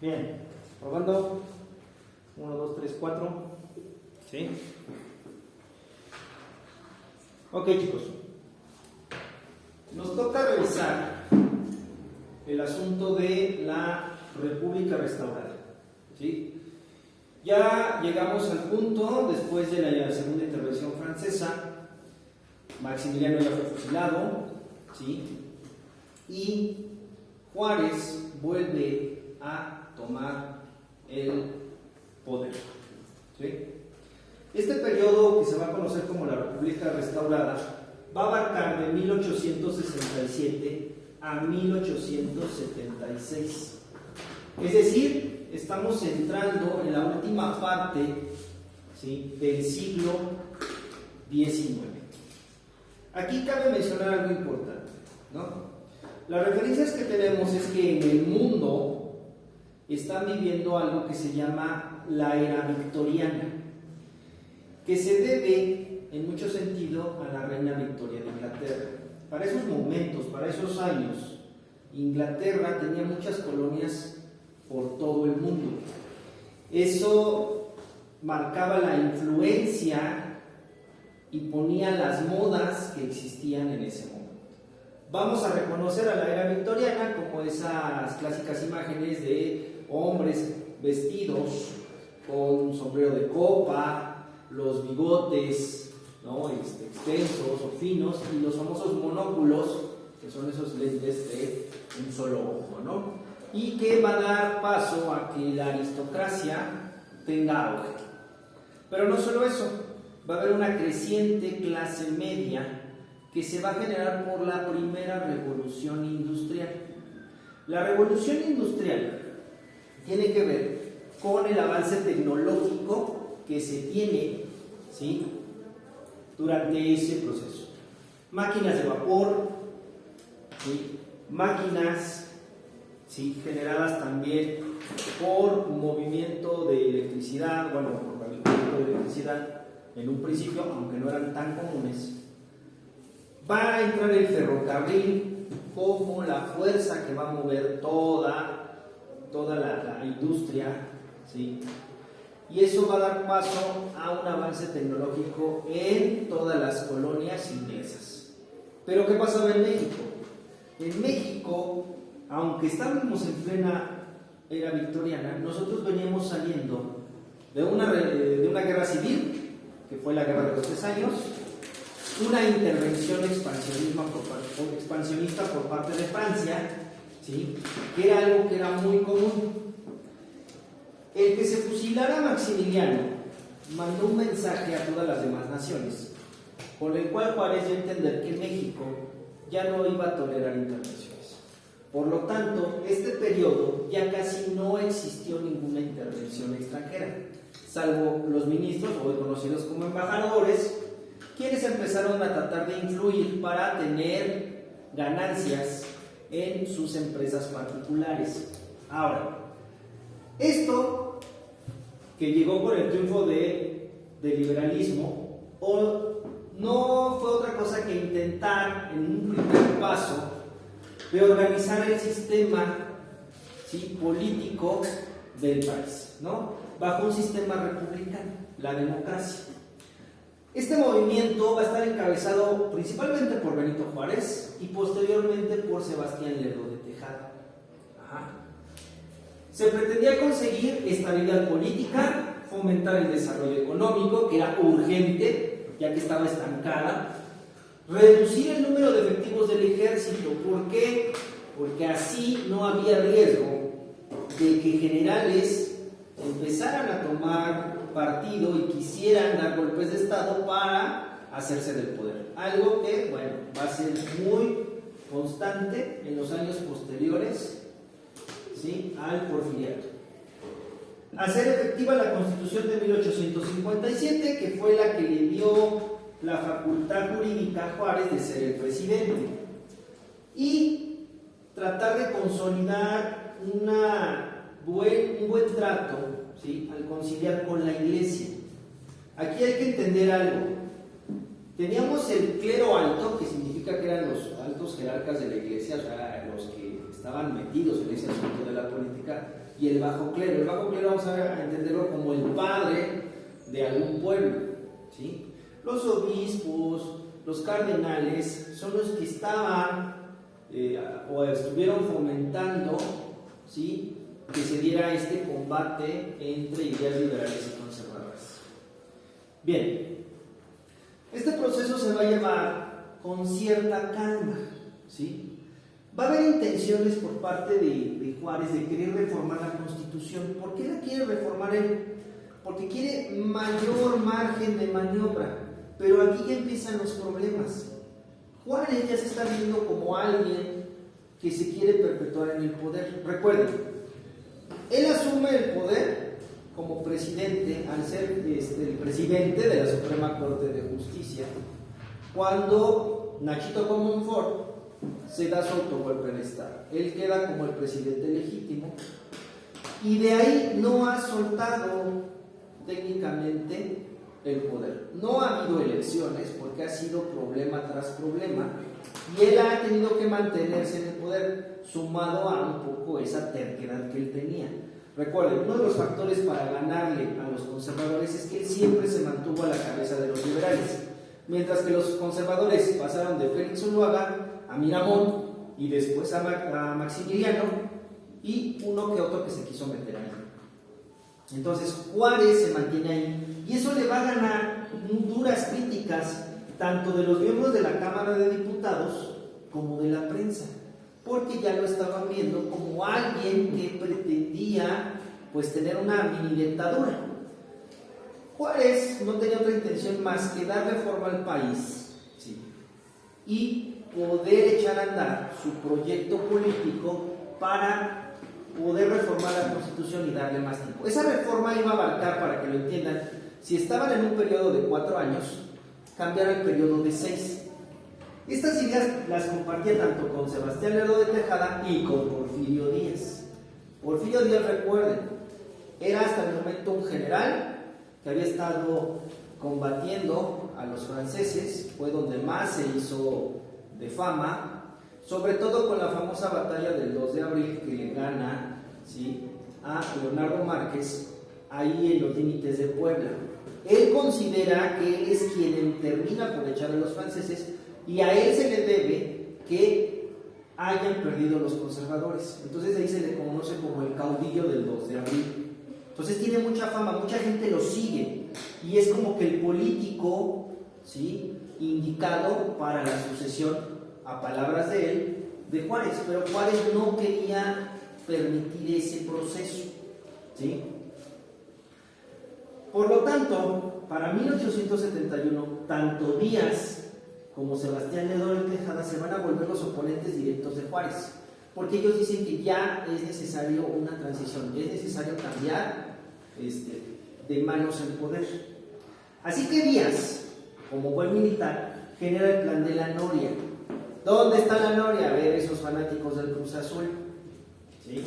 Bien, probando. 1, 2, 3, 4. ¿Sí? Ok, chicos. Nos toca revisar el asunto de la República restaurada. ¿Sí? Ya llegamos al punto, después de la segunda intervención francesa, Maximiliano ya fue fusilado, ¿sí? Y Juárez vuelve a tomar el poder, ¿sí? Este periodo, que se va a conocer como la República Restaurada, va a abarcar de 1867 a 1876. Es decir, estamos entrando en la última parte, ¿sí?, del siglo XIX. Aquí cabe mencionar algo importante, ¿no? Las referencias que tenemos es que en el mundo están viviendo algo que se llama la era victoriana, que se debe en mucho sentido a la reina Victoria de Inglaterra. Para esos momentos, para esos años, Inglaterra tenía muchas colonias por todo el mundo. Eso marcaba la influencia y ponía las modas que existían en ese momento. Vamos a reconocer a la era victoriana como esas clásicas imágenes de hombres vestidos con sombrero de copa, los bigotes, ¿no?, extensos o finos, y los famosos monóculos, que son esos lentes de un solo ojo, ¿no? Y que va a dar paso a que la aristocracia tenga auge. Pero no solo eso, va a haber una creciente clase media que se va a generar por la primera revolución industrial. La revolución industrial tiene que ver con el avance tecnológico que se tiene, ¿sí?, durante ese proceso. Máquinas de vapor, ¿sí?, máquinas, ¿sí?, generadas también por movimiento de electricidad, por movimiento de electricidad en un principio, aunque no eran tan comunes. Va a entrar el ferrocarril como la fuerza que va a mover toda la industria, ¿sí? Y eso va a dar paso a un avance tecnológico en todas las colonias inglesas. Pero ¿qué pasaba en México? En México, aunque estábamos en plena era victoriana, nosotros veníamos saliendo de una guerra civil, que fue la Guerra de los 3 años, una intervención expansionista por parte de Francia, ¿sí?, que era algo que era muy común. El que se fusilara a Maximiliano mandó un mensaje a todas las demás naciones, con el cual Juárez dio a entender que México ya no iba a tolerar intervenciones. Por lo tanto, este periodo ya casi no existió ninguna intervención extranjera, salvo los ministros, hoy conocidos como embajadores, quienes empezaron a tratar de influir para tener ganancias en sus empresas particulares. Ahora, esto que llegó por el triunfo del liberalismo, no fue otra cosa que intentar, en un primer paso, reorganizar el sistema, ¿sí?, político del país, ¿no?, bajo un sistema republicano, la democracia. Este movimiento va a estar encabezado principalmente por Benito Juárez y posteriormente por Sebastián Lerdo de Tejada. Se pretendía conseguir estabilidad política, fomentar el desarrollo económico, que era urgente, ya que estaba estancada, reducir el número de efectivos del ejército. ¿Por qué? Porque así no había riesgo de que generales empezaran a tomar partido y quisieran dar golpes de estado para hacerse del poder. Algo que, va a ser muy constante en los años posteriores, ¿sí?, al porfiriato. Hacer efectiva la Constitución de 1857, que fue la que le dio la facultad jurídica a Juárez de ser el presidente, y tratar de consolidar un buen trato, ¿sí?, al conciliar con la iglesia. Aquí hay que entender algo. Teníamos el clero alto, que significa que eran los altos jerarcas de la iglesia, o sea, los que estaban metidos en ese asunto de la política, y el bajo clero. El bajo clero vamos a entenderlo como el padre de algún pueblo, ¿sí? Los obispos, los cardenales, son los que estaban o estuvieron fomentando, ¿sí?, que se diera este combate entre ideas liberales y conservadoras. Bien, este proceso se va a llevar con cierta calma, ¿sí? Va a haber intenciones por parte de Juárez de querer reformar la Constitución. ¿Por qué la quiere reformar él? Porque quiere mayor margen de maniobra, pero aquí ya empiezan los problemas. Juárez ya se está viendo como alguien que se quiere perpetuar en el poder. Recuerden, él asume el poder como presidente al ser el presidente de la Suprema Corte de Justicia, cuando Nachito Comonfort se da su autogolpe de Estado. Él queda como el presidente legítimo y de ahí no ha soltado técnicamente el poder. No ha habido elecciones porque ha sido problema tras problema y él ha tenido que mantenerse en el poder, sumado a un poco esa terquedad que él tenía. Recuerden, uno de los factores para ganarle a los conservadores es que él siempre se mantuvo a la cabeza de los liberales, mientras que los conservadores pasaron de Félix Zuluaga a Miramón y después a Maximiliano y uno que otro que se quiso meter ahí. Entonces Juárez se mantiene ahí y eso le va a ganar duras críticas tanto de los miembros de la Cámara de Diputados como de la prensa, porque ya lo estaban viendo como alguien que pretendía pues tener una mini dictadura. Juárez no tenía otra intención más que darle forma al país, ¿sí?, y poder echar a andar su proyecto político para poder reformar la Constitución y darle más tiempo. Esa reforma iba a abarcar, para que lo entiendan, si estaban en un periodo de 4 años, cambiar al periodo de 6. Estas ideas las compartía tanto con Sebastián Lerdo de Tejada y con Porfirio Díaz. Porfirio Díaz, recuerden, era hasta el momento un general que había estado combatiendo a los franceses, fue donde más se hizo de fama, sobre todo con la famosa batalla del 2 de abril que le gana, ¿sí?, a Leonardo Márquez ahí en los límites de Puebla. Él considera que él es quien termina por echar a los franceses y a él se le debe que hayan perdido los conservadores. Entonces ahí se le conoce como el caudillo del 2 de abril. Entonces tiene mucha fama, mucha gente lo sigue y es como que el político, ¿sí?, indicado para la sucesión, a palabras de él, de Juárez. Pero Juárez no quería permitir ese proceso, ¿sí? Por lo tanto, para 1871, tanto Díaz como Sebastián Lerdo de Tejada se van a volver los oponentes directos de Juárez, porque ellos dicen que ya es necesario una transición, es necesario cambiar de manos el poder. Así que Díaz, como buen militar, genera el plan de la Noria. ¿Dónde está la Noria? A ver, esos fanáticos del Cruz Azul, ¿sí?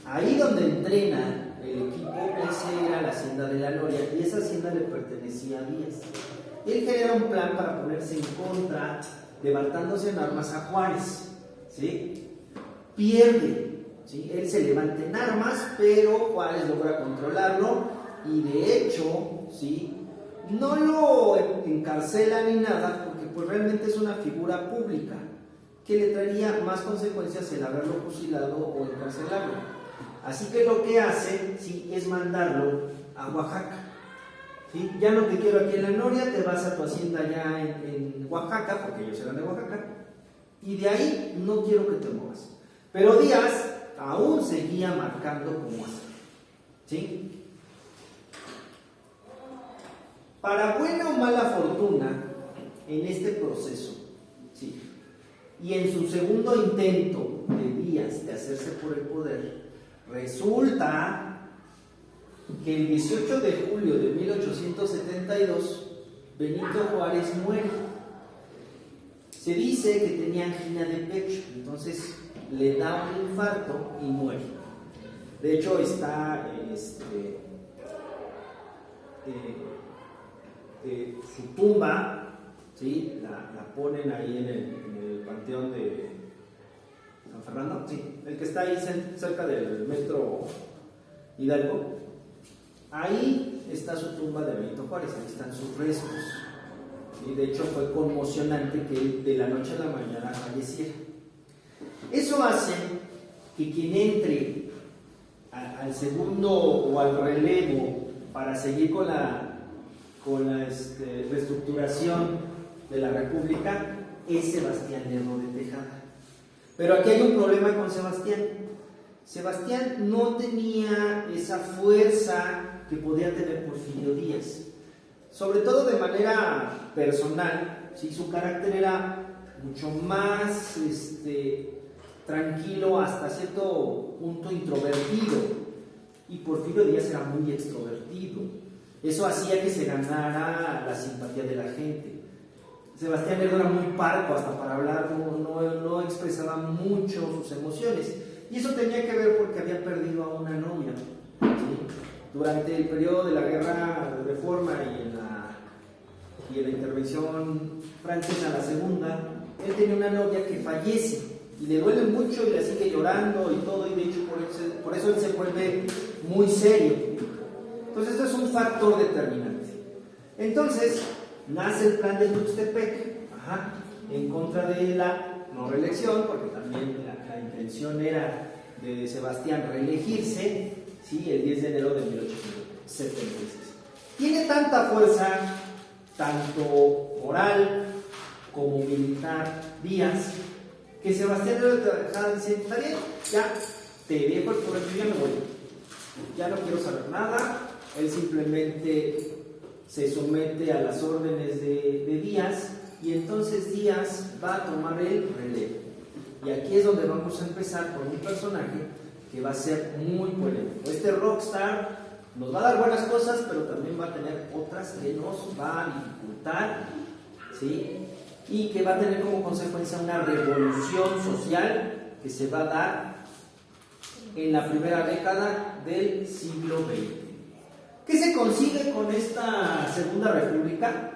Ahí donde entrena el equipo, esa era la hacienda de la Noria y esa hacienda le pertenecía a Díaz. Él genera un plan para ponerse en contra, levantándose en armas a Juárez, ¿sí? Pierde, ¿sí? Él se levanta en armas, pero Juárez logra controlarlo y de hecho, ¿sí?, no lo encarcela ni nada, porque pues realmente es una figura pública que le traería más consecuencias el haberlo fusilado o encarcelarlo. Así que lo que hace, ¿sí?, es mandarlo a Oaxaca. ¿Sí? Ya no te quiero aquí en la Noria, te vas a tu hacienda allá en Oaxaca, porque ellos eran de Oaxaca, y de ahí no quiero que te muevas. Pero Díaz aún seguía marcando como así, ¿sí? Para buena o mala fortuna, en este proceso, ¿sí?, y en su segundo intento de Díaz de hacerse por el poder, resulta que el 18 de julio de 1872 Benito Juárez muere. Se dice que tenía angina de pecho, entonces le da un infarto y muere. De hecho está su tumba, ¿sí?, la ponen ahí en el panteón de San Fernando, sí, el que está ahí cerca del metro Hidalgo. Ahí está su tumba de Benito Juárez, ahí están sus restos. Y de hecho fue conmocionante que él de la noche a la mañana falleciera. Eso hace que quien entre al segundo o al relevo para seguir con la reestructuración de la República es Sebastián Lerdo de Tejada. Pero aquí hay un problema con Sebastián. Sebastián no tenía esa fuerza que podía tener Porfirio Díaz, sobre todo de manera personal, ¿sí? Su carácter era mucho más tranquilo, hasta cierto punto introvertido, y Porfirio Díaz era muy extrovertido. Eso hacía que se ganara la simpatía de la gente. Sebastián Lerdo era muy parco hasta para hablar, no expresaba mucho sus emociones, y eso tenía que ver porque había perdido a una novia, ¿sí? Durante el periodo de la Guerra de Reforma y en la intervención francesa, la segunda, él tenía una novia que fallece y le duele mucho y la sigue llorando y todo, y de hecho por eso él se vuelve muy serio. Entonces esto es un factor determinante. Entonces nace el plan de Tuxtepec, en contra de la no reelección, porque también la intención era de Sebastián reelegirse, ¿sí? El 10 de enero de 1876. Tiene tanta fuerza, tanto moral como militar, Díaz, que Sebastián Lerdo de Tejada dice: está bien, ya te dejo el poder, yo ya me voy, ya no quiero saber nada. Él simplemente se somete a las órdenes de Díaz, y entonces Díaz va a tomar el relevo. Y aquí es donde vamos a empezar con un personaje que va a ser muy polémico. Este rockstar nos va a dar buenas cosas, pero también va a tener otras que nos va a dificultar, ¿sí? Y que va a tener como consecuencia una revolución social que se va a dar en la primera década del siglo XX. ¿Qué se consigue con esta Segunda República?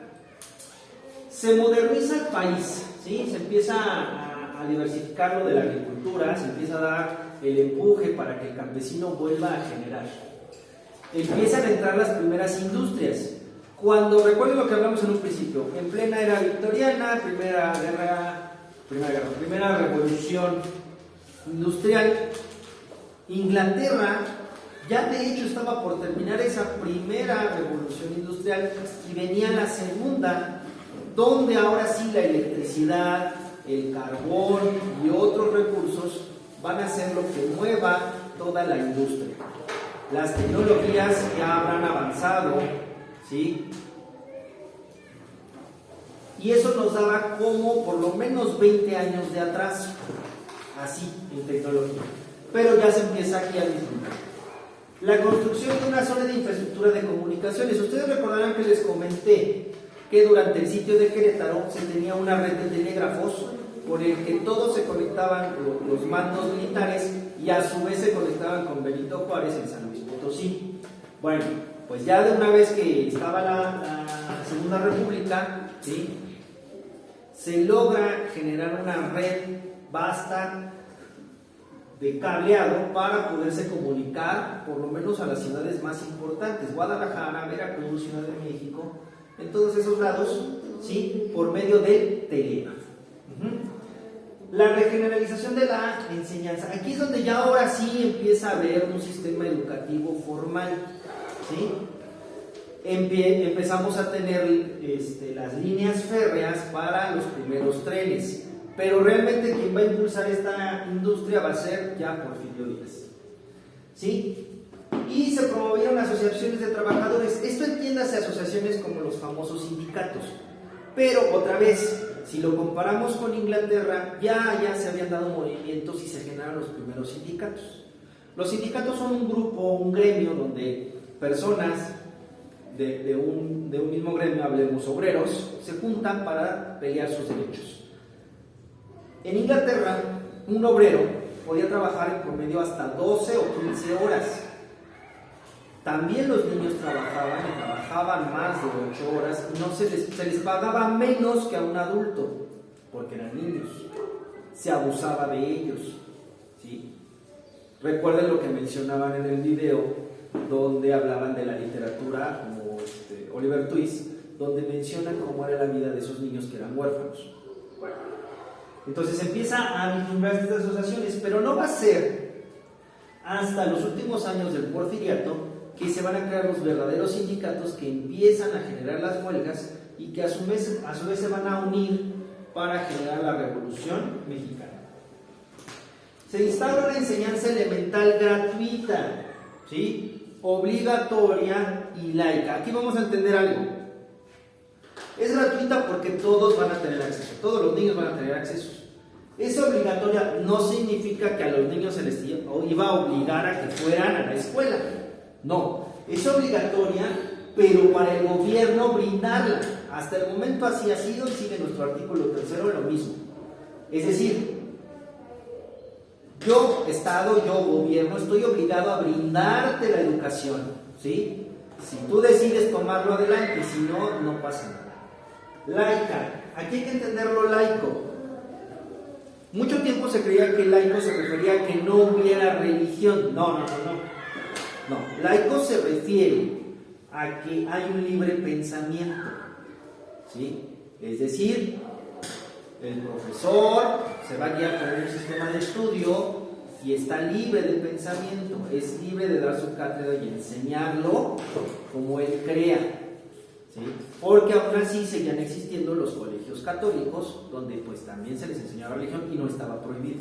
Se moderniza el país, ¿sí? Se empieza a diversificar lo de la agricultura, se empieza a dar el empuje para que el campesino vuelva a generar. Empiezan a entrar las primeras industrias. Cuando, recuerden lo que hablamos en un principio, en plena era victoriana, primera revolución industrial, Inglaterra ya de hecho estaba por terminar esa primera revolución industrial y venía la segunda, donde ahora sí la electricidad, el carbón y otros recursos van a ser lo que mueva toda la industria. Las tecnologías ya habrán avanzado, ¿sí? Y eso nos daba como por lo menos 20 años de atraso, así en tecnología. Pero ya se empieza aquí a disfrutar. La construcción de una zona de infraestructura de comunicaciones. Ustedes recordarán que les comenté que durante el sitio de Querétaro se tenía una red de telégrafos por el que todos se conectaban, los mandos militares, y a su vez se conectaban con Benito Juárez en San Luis Potosí. Bueno, pues ya de una vez que estaba la Segunda República, ¿sí?, se logra generar una red vasta de cableado para poderse comunicar por lo menos a las ciudades más importantes: Guadalajara, Veracruz, Ciudad de México, en todos esos lados, ¿sí?, por medio del telégrafo. La regeneralización de la enseñanza. Aquí es donde ya ahora sí empieza a haber un sistema educativo formal, ¿sí? Empezamos a tener las líneas férreas para los primeros trenes, pero realmente quien va a impulsar esta industria va a ser ya Porfirio Díaz, ¿sí? Y se promovieron asociaciones de trabajadores. Esto entiéndase asociaciones como los famosos sindicatos, pero otra vez, si lo comparamos con Inglaterra, ya se habían dado movimientos y se generaron los primeros sindicatos. Los sindicatos son un grupo, un gremio donde personas de un mismo gremio, hablemos obreros, se juntan para pelear sus derechos. En Inglaterra, un obrero podía trabajar en promedio hasta 12 o 15 horas. También los niños trabajaban más de 8 horas, y no se les pagaba menos que a un adulto, porque eran niños. Se abusaba de ellos, ¿sí? Recuerden lo que mencionaban en el video, donde hablaban de la literatura, como Oliver Twist, donde mencionan cómo era la vida de esos niños que eran huérfanos. Bueno, entonces empieza a vislumbrar estas asociaciones, pero no va a ser hasta los últimos años del Porfiriato que se van a crear los verdaderos sindicatos que empiezan a generar las huelgas y que a su vez se van a unir para generar la Revolución Mexicana. Se instaura una enseñanza elemental gratuita, ¿sí? Obligatoria y laica. Aquí vamos a entender algo. Es gratuita porque todos van a tener acceso, todos los niños van a tener acceso. Es obligatoria no significa que a los niños se les iba a obligar a que fueran a la escuela. No, es obligatoria, pero para el gobierno brindarla. Hasta el momento así ha sido y sigue nuestro artículo 3 lo mismo. Es decir, yo, Estado, yo, gobierno, estoy obligado a brindarte la educación, ¿sí? Si tú decides tomarlo adelante, si no, no pasa nada. Laica, aquí hay que entenderlo laico. Mucho tiempo se creía que laico se refería a que no hubiera religión. No, laico se refiere a que hay un libre pensamiento, ¿sí? Es decir, el profesor se va a guiar por un sistema de estudio y está libre de pensamiento, es libre de dar su cátedra y enseñarlo como él crea, ¿sí? Porque aún así seguían existiendo los colegios católicos donde pues también se les enseñaba religión y no estaba prohibido.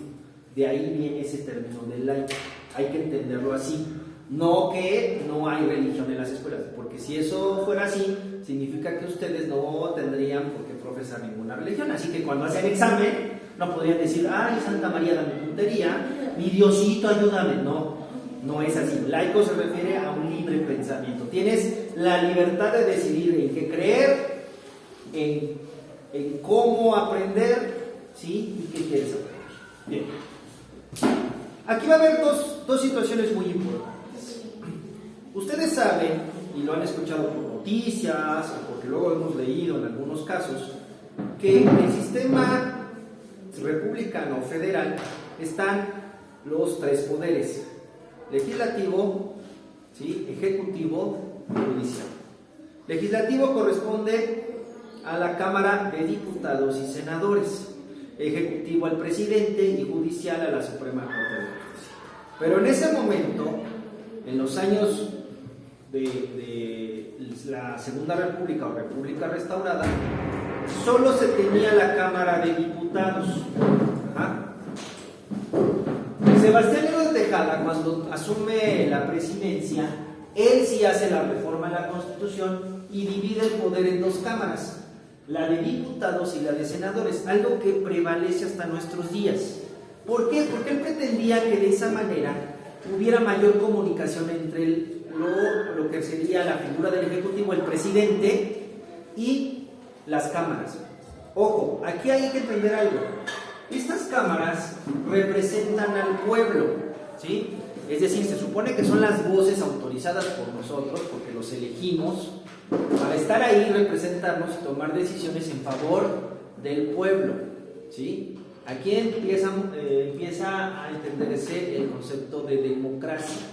De ahí viene ese término del laico, hay que entenderlo así. No que no hay religión en las escuelas, porque si eso fuera así, significa que ustedes no tendrían por qué profesar ninguna religión. Así que cuando hacen examen, no podrían decir, ay, Santa María, dame puntería, mi Diosito, ayúdame. No es así. Laico se refiere a un libre pensamiento. Tienes la libertad de decidir en qué creer, en cómo aprender, ¿sí? Y qué quieres aprender. Bien. Aquí va a haber dos situaciones muy importantes. Ustedes saben, y lo han escuchado por noticias, o porque luego hemos leído en algunos casos, que en el sistema republicano federal están los tres poderes: legislativo, ¿sí? Ejecutivo y judicial. Legislativo corresponde a la Cámara de Diputados y Senadores, ejecutivo al presidente y judicial a la Suprema Corte de Justicia. Pero en ese momento, en los años de la Segunda República o República Restaurada, solo se tenía la Cámara de Diputados. Sebastián Lerdo de Tejada, cuando asume la presidencia, él sí hace la reforma de la Constitución y divide el poder en dos cámaras, la de diputados y la de senadores, algo que prevalece hasta nuestros días. ¿Por qué? Porque él pretendía que de esa manera hubiera mayor comunicación entre lo que sería la figura del Ejecutivo, el presidente, y las cámaras. Ojo, aquí hay que entender algo. Estas cámaras representan al pueblo, ¿sí? Es decir, se supone que son las voces autorizadas por nosotros, porque los elegimos para estar ahí, representarnos y tomar decisiones en favor del pueblo, ¿sí? Aquí empieza a entenderse el concepto de democracia,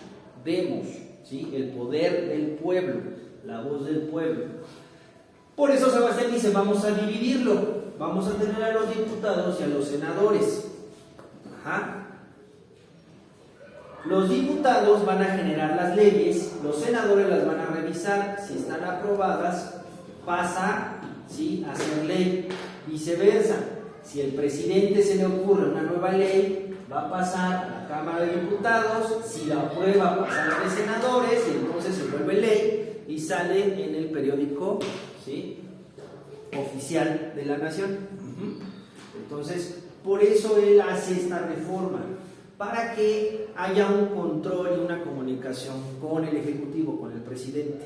demos, ¿sí? El poder del pueblo, la voz del pueblo. Por eso Sebastián dice, vamos a dividirlo, vamos a tener a los diputados y a los senadores. Los diputados van a generar las leyes, los senadores las van a revisar, si están aprobadas, pasa, ¿sí?, a ser ley. Viceversa, si el presidente se le ocurre una nueva ley, va a pasar a la Cámara de Diputados, si la aprueba, pasa a la de senadores, y entonces se vuelve ley y sale en el periódico, ¿sí?, oficial de la nación. Entonces, por eso él hace esta reforma, para que haya un control y una comunicación con el Ejecutivo, con el presidente,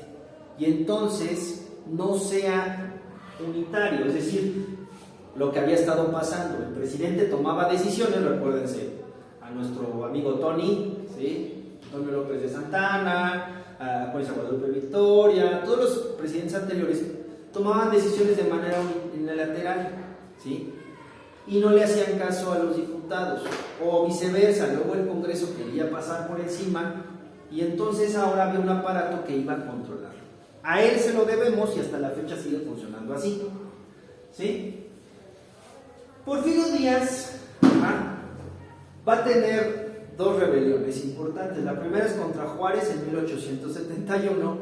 y entonces no sea unitario, es decir, lo que había estado pasando, el presidente tomaba decisiones, recuérdense a nuestro amigo Tony, ¿sí?, Antonio López de Santana, a Juan Guadalupe Victoria, todos los presidentes anteriores tomaban decisiones de manera unilateral, ¿sí?, y no le hacían caso a los diputados. diputados, o viceversa, luego el Congreso quería pasar por encima, y entonces ahora había un aparato que iba a controlarlo. A él se lo debemos y hasta la fecha sigue funcionando así, ¿sí? Porfirio Díaz va a tener dos rebeliones importantes. La primera es contra Juárez en 1871,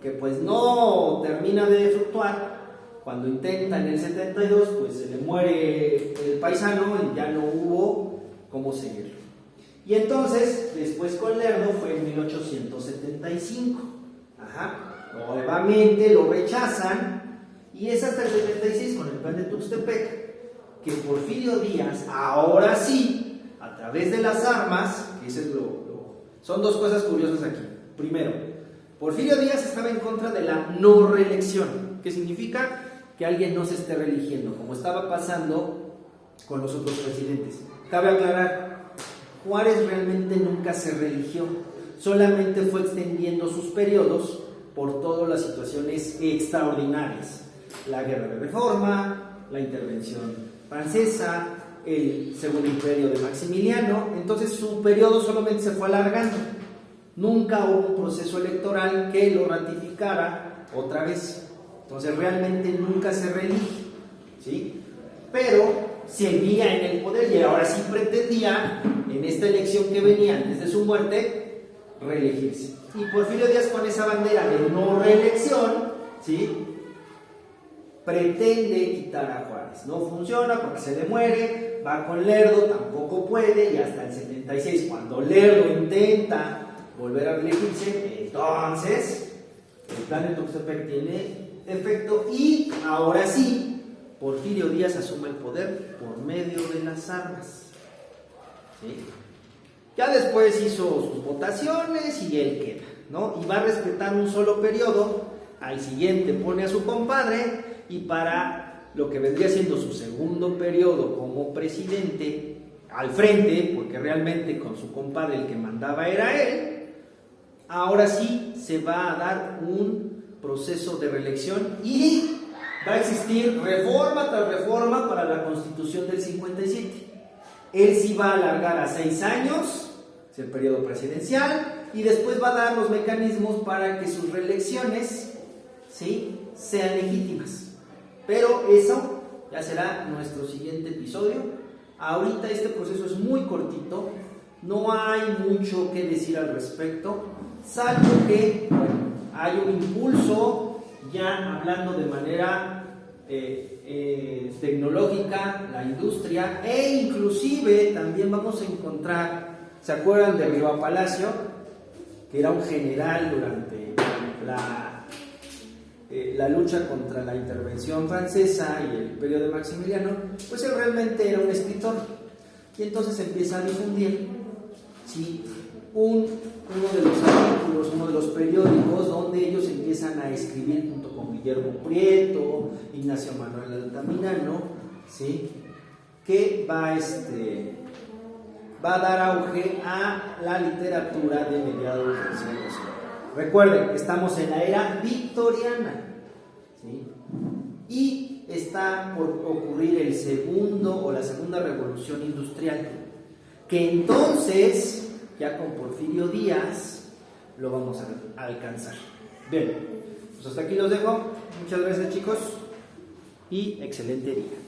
que pues no termina de fluctuar. Cuando intenta en el 72, pues se le muere el paisano y ya no hubo cómo seguirlo. Y entonces, después con Lerdo fue en 1875. Nuevamente lo rechazan y es hasta el 76 con el plan de Tuxtepec que Porfirio Díaz, ahora sí, a través de las armas, que ese es son dos cosas curiosas aquí. Primero, Porfirio Díaz estaba en contra de la no reelección, que significa que alguien no se esté reeligiendo, como estaba pasando con los otros presidentes. Cabe aclarar, Juárez realmente nunca se reeligió, solamente fue extendiendo sus periodos por todas las situaciones extraordinarias. La guerra de reforma, la intervención francesa, el segundo imperio de Maximiliano. Entonces su periodo solamente se fue alargando. Nunca hubo un proceso electoral que lo ratificara otra vez. Entonces realmente nunca se reelige, ¿sí? Pero seguía en el poder y ahora sí pretendía, en esta elección que venía antes de su muerte, reelegirse. Y Porfirio Díaz, con esa bandera de no reelección, ¿sí?, pretende quitar a Juárez. No funciona porque se le muere, va con Lerdo, tampoco puede, y hasta el 76, cuando Lerdo intenta volver a reelegirse, entonces el plan de Tuxtepec tiene efecto y ahora sí, Porfirio Díaz asume el poder por medio de las armas, ¿sí? Ya después hizo sus votaciones y él queda, ¿no? Y va a respetar un solo periodo, al siguiente pone a su compadre y para lo que vendría siendo su segundo periodo como presidente, al frente, porque realmente con su compadre el que mandaba era él, ahora sí se va a dar un proceso de reelección y va a existir reforma tras reforma para la Constitución del 57. Él sí va a alargar a 6 años, es el periodo presidencial, y después va a dar los mecanismos para que sus reelecciones, ¿sí?, sean legítimas. Pero eso ya será nuestro siguiente episodio. Ahorita este proceso es muy cortito, no hay mucho que decir al respecto, salvo que, bueno, hay un impulso ya hablando de manera tecnológica, la industria, e inclusive también vamos a encontrar, ¿se acuerdan de Riva Palacio? Que era un general durante la lucha contra la intervención francesa y el imperio de Maximiliano. Pues él realmente era un escritor y entonces empieza a difundir, ¿sí?, uno de los artículos, uno de los periódicos donde ellos empiezan a escribir junto con Guillermo Prieto, Ignacio Manuel Altamirano, ¿sí?, que va a dar auge a la literatura de mediados del siglo XIX. Recuerden, estamos en la era victoriana, ¿sí?, y está por ocurrir el segundo o la segunda revolución industrial, que entonces, ya con Porfirio Díaz, lo vamos a alcanzar. Bien, pues hasta aquí los dejo. Muchas gracias, chicos, y excelente día.